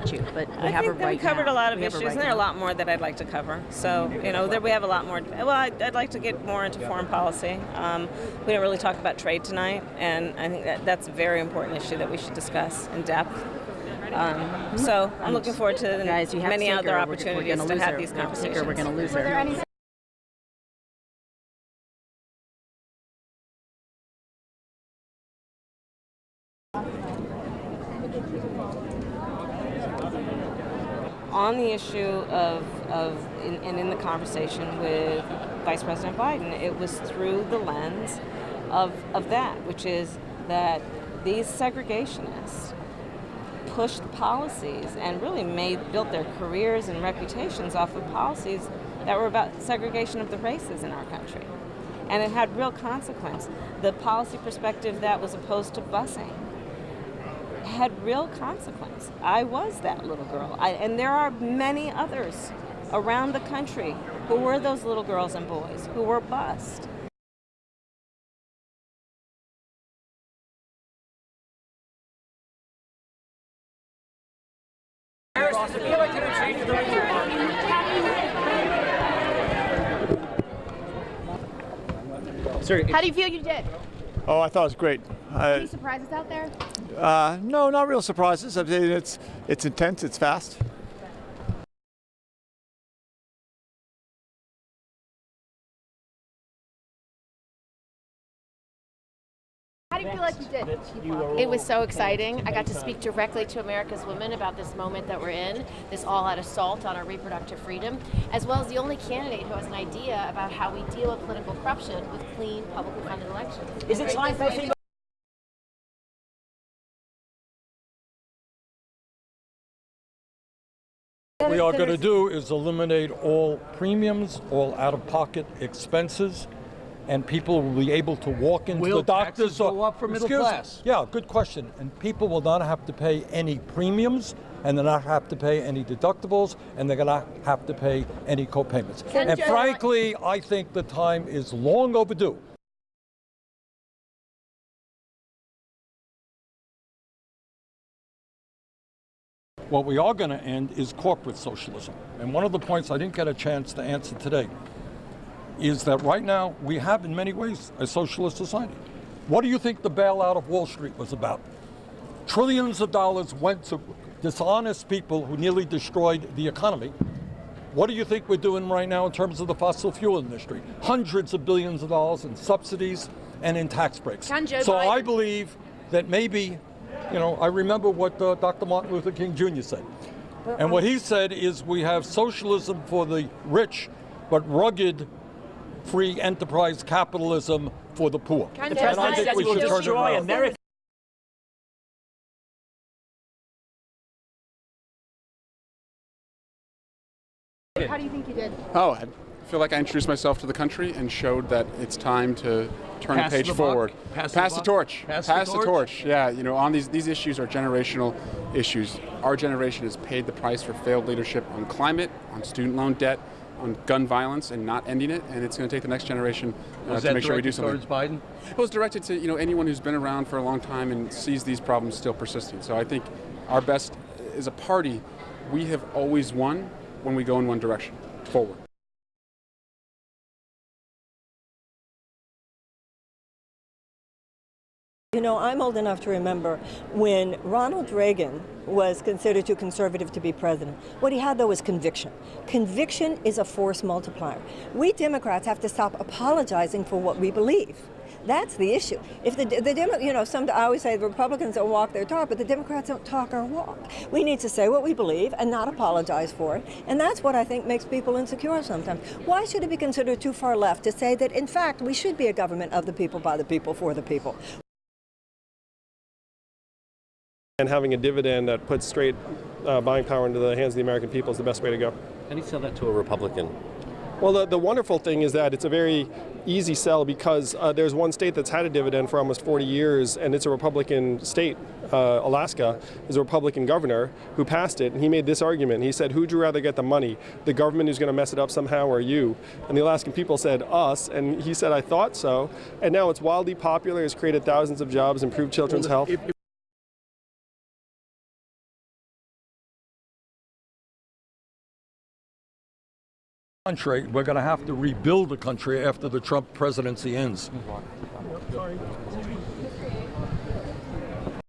got you, but we I have think it that right we covered now. a lot of We have it issues, right and there are a now. lot more that I'd like to cover. So, there we have a lot more. Well, I'd like to get more into foreign policy. We didn't really talk about trade tonight, and I think that's a very important issue that we should discuss in depth. So I'm looking forward to Guys, you have many to take other her. opportunities to have these conversations. We're going to lose her. On the issue in the conversation with Vice President Biden, it was through the lens of that, which is that these segregationists pushed policies and really built their careers and reputations off of policies that were about segregation of the races in our country. And it had real consequence. The policy perspective that was opposed to busing had real consequence. I was that little girl. And there are many others around the country who were those little girls and boys who were bused. How do you feel you did? Oh, I thought it was great. Any surprises out there? No, not real surprises. I mean, it's intense, it's fast. How do you feel like you did? It was so exciting. I got to speak directly to America's women about this moment that we're in, this all-out assault on our reproductive freedom, as well as the only candidate who has an idea about how we deal with political corruption with clean, publicly funded elections. Is it time for female? What we are going to do is eliminate all premiums, all out-of-pocket expenses, and people will be able to walk into the doctor's. Will taxes go up for middle class? Yeah, good question. And people will not have to pay any premiums, and they'll not have to pay any deductibles, and they're going to have to pay any co-payments. And frankly, I think the time is long overdue. What we are going to end is corporate socialism. And one of the points I didn't get a chance to answer today is that right now we have in many ways a socialist society. What do you think the bailout of Wall Street was about? Trillions of dollars went to dishonest people who nearly destroyed the economy. What do you think we're doing right now in terms of the fossil fuel industry? Hundreds of billions of dollars in subsidies and in tax breaks. So I believe that maybe, I remember what Dr. Martin Luther King Jr. said. And what he said is we have socialism for the rich, but rugged free enterprise capitalism for the poor. The president says he will destroy America. How do you think you did? Oh, I feel like I introduced myself to the country and showed that it's time to turn the page forward. Pass the torch. Pass the torch. Yeah, on these issues are generational issues. Our generation has paid the price for failed leadership on climate, on student loan debt, on gun violence, and not ending it. And it's going to take the next generation to make sure we do something. Was that directed towards Biden? It was directed to anyone who's been around for a long time and sees these problems still persisting. So I think our best as a party, we have always won when we go in one direction, forward. I'm old enough to remember when Ronald Reagan was considered too conservative to be president. What he had, though, was conviction. Conviction is a force multiplier. We Democrats have to stop apologizing for what we believe. That's the issue. If I always say the Republicans don't walk their talk, but the Democrats don't talk our walk. We need to say what we believe and not apologize for it. And that's what I think makes people insecure sometimes. Why should it be considered too far left to say that, in fact, we should be a government of the people, by the people, for the people? And having a dividend that puts straight buying power into the hands of the American people is the best way to go. How do you sell that to a Republican? Well, the wonderful thing is that it's a very easy sell because there's one state that's had a dividend for almost 40 years, and it's a Republican state. Alaska is a Republican governor who passed it, and he made this argument. He said, who'd you rather get the money? The government who's going to mess it up somehow, or you? And the Alaskan people said, us. And he said, I thought so. And now it's wildly popular. It's created thousands of jobs, improved children's health. country, we're going to have to rebuild the country after the Trump presidency ends. Sorry.